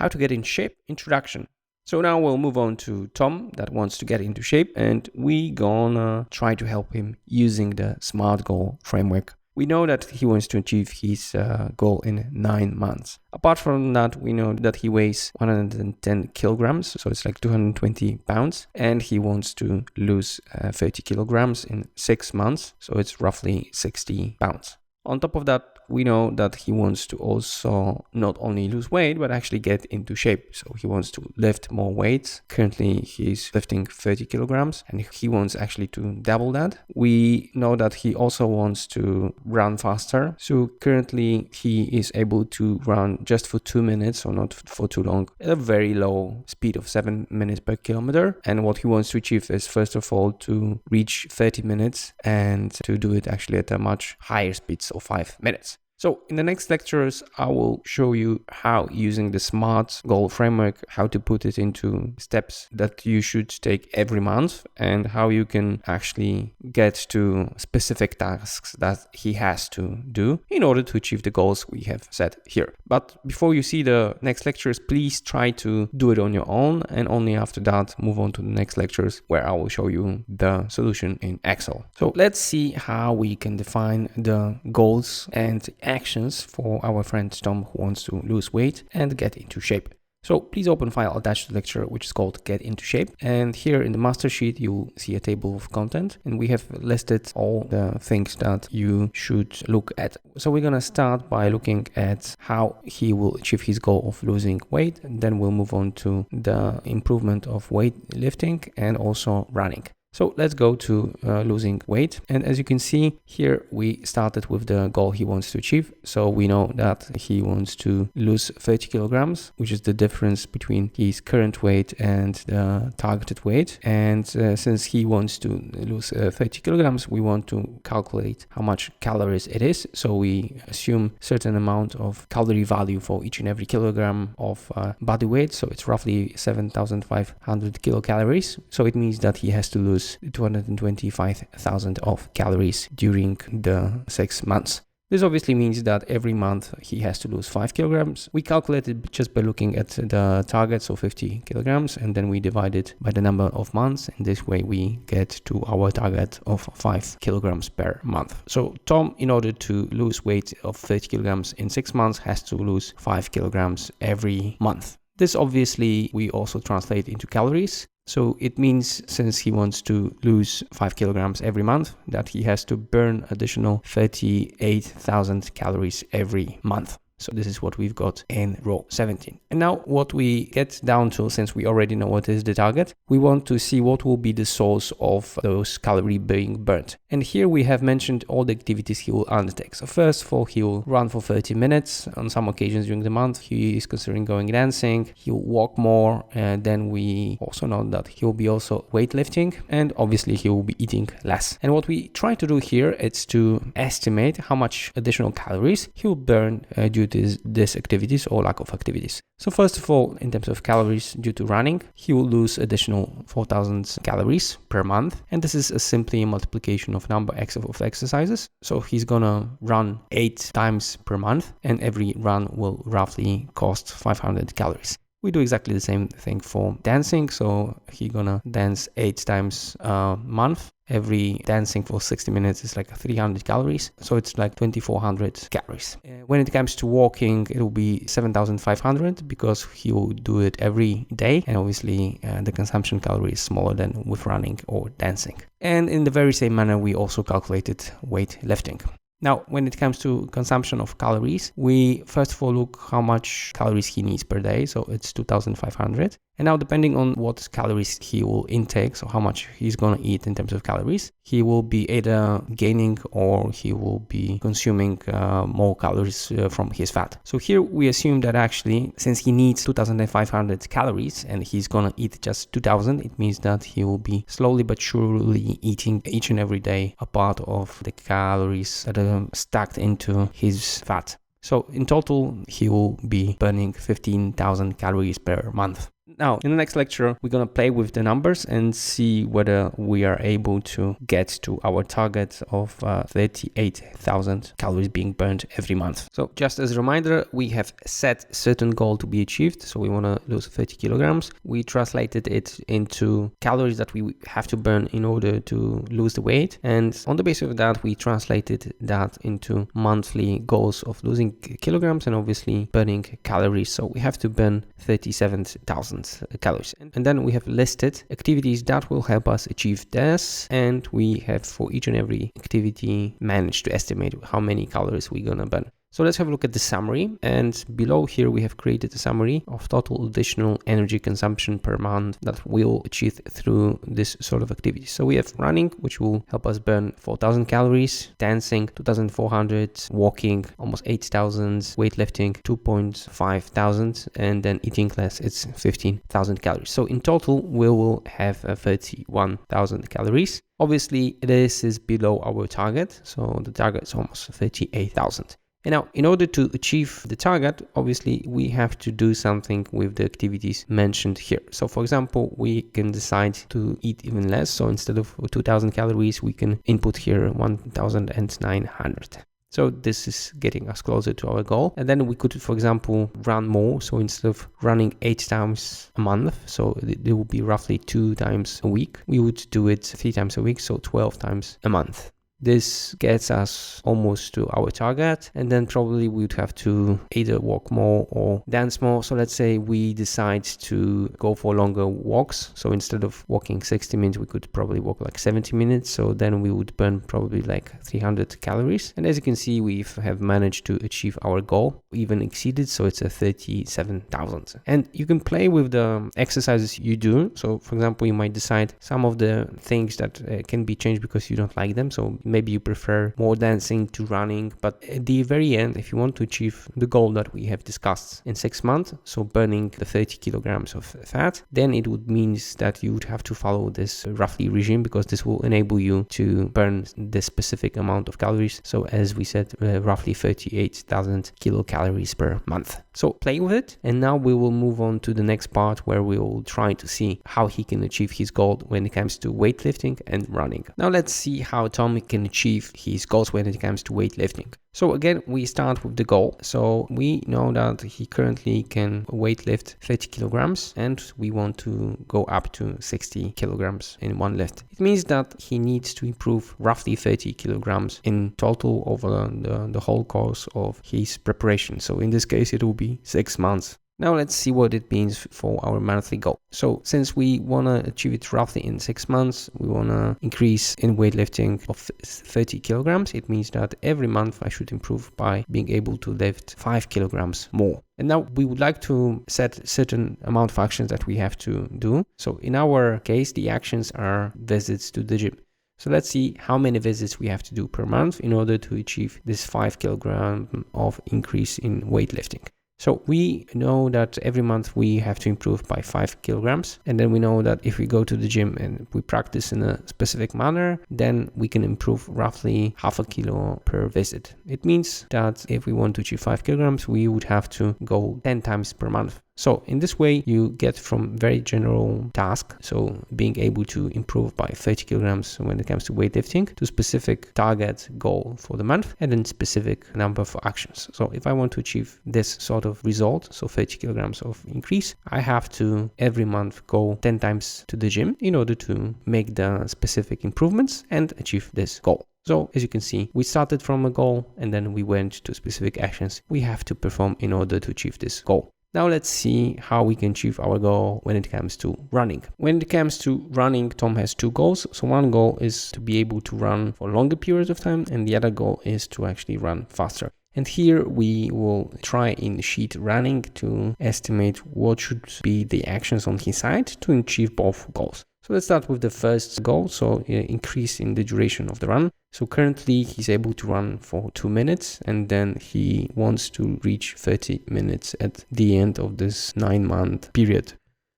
how to get in shape introduction. So now we'll move on to Tom that wants to get into shape, and we gonna try to help him using the SMART goal framework. We know that he wants to achieve his goal in 9 months. Apart from that, we know that he weighs 110 kilograms, so it's like 220 pounds, and he wants to lose 30 kilograms in 6 months, so it's roughly 60 pounds. On top of that, we know that he wants to also not only lose weight, but actually get into shape. So he wants to lift more weights. Currently, he's lifting 30 kilograms and he wants actually to double that. We know that he also wants to run faster. So currently, he is able to run just for 2 minutes, or not for too long, at a very low speed of 7 minutes per kilometer. And what he wants to achieve is, first of all, to reach 30 minutes and to do it actually at a much higher speed, so 5 minutes. So in the next lectures, I will show you how, using the SMART goal framework, how to put it into steps that you should take every month, and how you can actually get to specific tasks that he has to do in order to achieve the goals we have set here. But before you see the next lectures, please try to do it on your own, and only after that move on to the next lectures where I will show you the solution in Excel. So let's see how we can define the goals and actions for our friend Tom, who wants to lose weight and get into shape. So please open file attached to the lecture, which is called Get Into Shape. And here in the master sheet, you'll see a table of content, and we have listed all the things that you should look at. So we're going to start by looking at how he will achieve his goal of losing weight. And then we'll move on to the improvement of weightlifting and also running. So let's go to losing weight. And as you can see here, we started with the goal he wants to achieve. So we know that he wants to lose 30 kilograms, which is the difference between his current weight and the targeted weight. And since he wants to lose 30 kilograms, we want to calculate how much calories it is. So we assume certain amount of calorie value for each and every kilogram of body weight. So it's roughly 7,500 kilocalories. So it means that he has to lose 225,000 of calories during the 6 months. This obviously means that every month he has to lose 5 kilograms. We calculate it just by looking at the target, so 50 kilograms, and then we divide it by the number of months. And this way we get to our target of 5 kilograms per month. So Tom, in order to lose weight of 30 kilograms in 6 months, has to lose 5 kilograms every month. This obviously we also translate into calories. So it means, since he wants to lose 5 kilograms every month, that he has to burn additional 38,000 calories every month. So this is what we've got in row 17. And now what we get down to, since we already know what is the target, we want to see what will be the source of those calories being burnt. And here we have mentioned all the activities he will undertake. So first of all, he will run for 30 minutes. On some occasions during the month, he is considering going dancing. He'll walk more. And then we also know that he will be also weightlifting. And obviously he will be eating less. And what we try to do here is to estimate how much additional calories he will burn due to these activities or lack of activities. So first of all, in terms of calories due to running, he will lose additional 4,000 calories per month. And this is simply a multiplication of number x of exercises. So he's gonna run 8 times per month, and every run will roughly cost 500 calories. We do exactly the same thing for dancing. So he's gonna dance 8 times a month. Every dancing for 60 minutes is like 300 calories. So it's like 2,400 calories. When it comes to walking, it will be 7,500 because he will do it every day. And obviously the consumption calorie is smaller than with running or dancing. And in the very same manner, we also calculated weightlifting. Now, when it comes to consumption of calories, we first of all look how much calories he needs per day. So it's 2,500. And now, depending on what calories he will intake, so how much he's going to eat in terms of calories, he will be either gaining or he will be consuming more calories from his fat. So here we assume that actually, since he needs 2,500 calories and he's going to eat just 2,000, it means that he will be slowly but surely eating each and every day a part of the calories that are stacked into his fat. So in total, he will be burning 15,000 calories per month. Now, in the next lecture, we're going to play with the numbers and see whether we are able to get to our target of 38,000 calories being burned every month. So just as a reminder, we have set certain goal to be achieved. So we want to lose 30 kilograms. We translated it into calories that we have to burn in order to lose the weight. And on the basis of that, we translated that into monthly goals of losing kilograms and obviously burning calories. So we have to burn 37,000 calories. And then we have listed activities that will help us achieve this. And we have for each and every activity managed to estimate how many calories we're gonna burn. So let's have a look at the summary, and below here we have created a summary of total additional energy consumption per month that we'll achieve through this sort of activity. So we have running, which will help us burn 4,000 calories, dancing 2,400, walking almost 8,000, weightlifting 2,500, and then eating less, it's 15,000 calories. So in total we will have 31,000 calories. Obviously this is below our target, so the target is almost 38,000. And now, in order to achieve the target, obviously, we have to do something with the activities mentioned here. So, for example, we can decide to eat even less. So, instead of 2,000 calories, we can input here 1,900. So this is getting us closer to our goal. And then we could, for example, run more. So instead of running 8 times a month, so it would be roughly 2 times a week, we would do it 3 times a week, so 12 times a month. This gets us almost to our target, and then probably we would have to either walk more or dance more. So let's say we decide to go for longer walks. So instead of walking 60 minutes, we could probably walk like 70 minutes. So then we would burn probably like 300 calories. And as you can see, we have managed to achieve our goal, even exceeded. So it's a 37,000. And you can play with the exercises you do. So for example, you might decide some of the things that can be changed because you don't like them. So maybe you prefer more dancing to running, but at the very end, if you want to achieve the goal that we have discussed in 6 months, so burning the 30 kilograms of fat, then it would mean that you would have to follow this roughly regime, because this will enable you to burn the specific amount of calories. So as we said, roughly 38,000 kilocalories per month. So play with it. And now we will move on to the next part where we will try to see how he can achieve his goal when it comes to weightlifting and running. Now let's see how Tom can achieve his goals when it comes to weightlifting. So again, we start with the goal. So we know that he currently can weightlift 30 kilograms and we want to go up to 60 kilograms in one lift. It means that he needs to improve roughly 30 kilograms in total over the whole course of his preparation. So in this case, it will be 6 months. Now let's see what it means for our monthly goal. So since we want to achieve it roughly in 6 months, we want to increase in weightlifting of 30 kilograms. It means that every month I should improve by being able to lift 5 kilograms more. And now we would like to set a certain amount of actions that we have to do. So in our case, the actions are visits to the gym. So let's see how many visits we have to do per month in order to achieve this 5 kilogram of increase in weightlifting. So we know that every month we have to improve by 5 kilograms. And then we know that if we go to the gym and we practice in a specific manner, then we can improve roughly half a kilo per visit. It means that if we want to achieve 5 kilograms, we would have to go 10 times per month. So in this way, you get from very general task, so being able to improve by 30 kilograms when it comes to weightlifting, to specific target goal for the month, and then specific number of actions. So if I want to achieve this sort of result, so 30 kilograms of increase, I have to every month go 10 times to the gym in order to make the specific improvements and achieve this goal. So as you can see, we started from a goal and then we went to specific actions we have to perform in order to achieve this goal. Now let's see how we can achieve our goal when it comes to running. When it comes to running, Tom has 2 goals. So one goal is to be able to run for longer periods of time, and the other goal is to actually run faster. And here we will try in sheet running to estimate what should be the actions on his side to achieve both goals. So let's start with the first goal, so increase in the duration of the run. So currently he's able to run for 2 minutes, and then he wants to reach 30 minutes at the end of this 9-month period.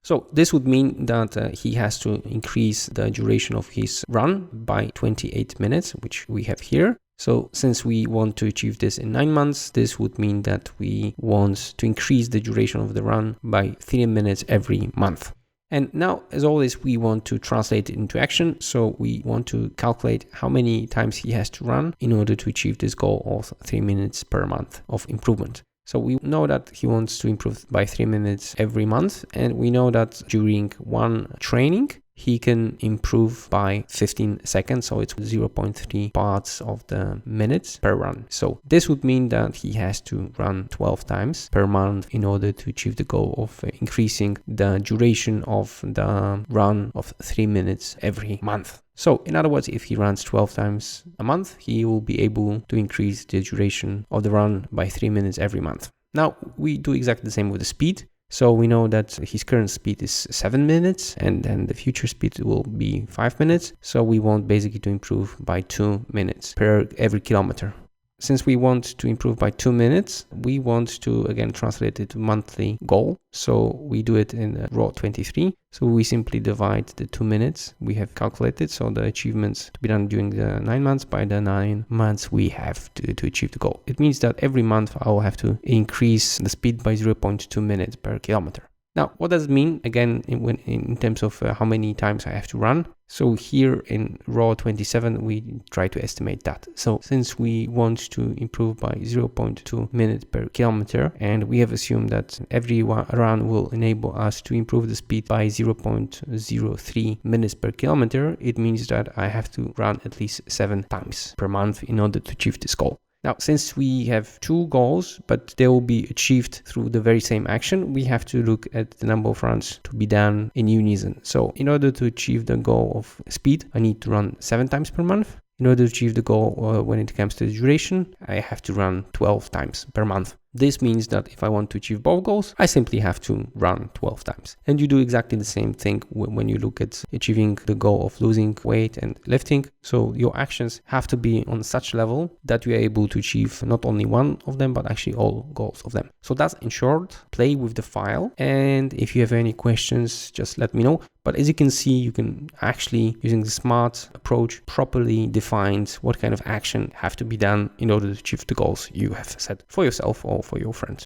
So this would mean that he has to increase the duration of his run by 28 minutes, which we have here. So since we want to achieve this in 9 months, this would mean that we want to increase the duration of the run by 3 minutes every month. And now, as always, we want to translate it into action. So we want to calculate how many times he has to run in order to achieve this goal of 3 minutes per month of improvement. So we know that he wants to improve by 3 minutes every month. And we know that during one training, he can improve by 15 seconds. So it's 0.3 parts of the minutes per run. So this would mean that he has to run 12 times per month in order to achieve the goal of increasing the duration of the run of 3 minutes every month. So in other words, if he runs 12 times a month, he will be able to increase the duration of the run by 3 minutes every month. Now we do exactly the same with the speed. So we know that his current speed is 7 minutes and then the future speed will be 5 minutes. So we want basically to improve by 2 minutes per every kilometer. Since we want to improve by 2 minutes, we want to again translate it to monthly goal. So we do it in raw 23. So we simply divide the 2 minutes we have calculated. So the achievements to be done during the 9 months by the 9 months we have to achieve the goal. It means that every month I will have to increase the speed by 0.2 minutes per kilometer. Now, what does it mean again in terms of how many times I have to run? So here in raw 27, we try to estimate that. So since we want to improve by 0.2 minutes per kilometer, and we have assumed that every run will enable us to improve the speed by 0.03 minutes per kilometer, it means that I have to run at least 7 times per month in order to achieve this goal. Now, since we have 2 goals, but they will be achieved through the very same action, we have to look at the number of runs to be done in unison. So in order to achieve the goal of speed, I need to run 7 times per month. In order to achieve the goal when it comes to the duration, I have to run 12 times per month. This means that if I want to achieve both goals, I simply have to run 12 times. And you do exactly the same thing when you look at achieving the goal of losing weight and lifting. So your actions have to be on such level that you are able to achieve not only one of them, but actually all goals of them. So that's in short, play with the file. And if you have any questions, just let me know. But as you can see, you can actually, using the SMART approach, properly define what kind of action have to be done in order to achieve the goals you have set for yourself or for your friends.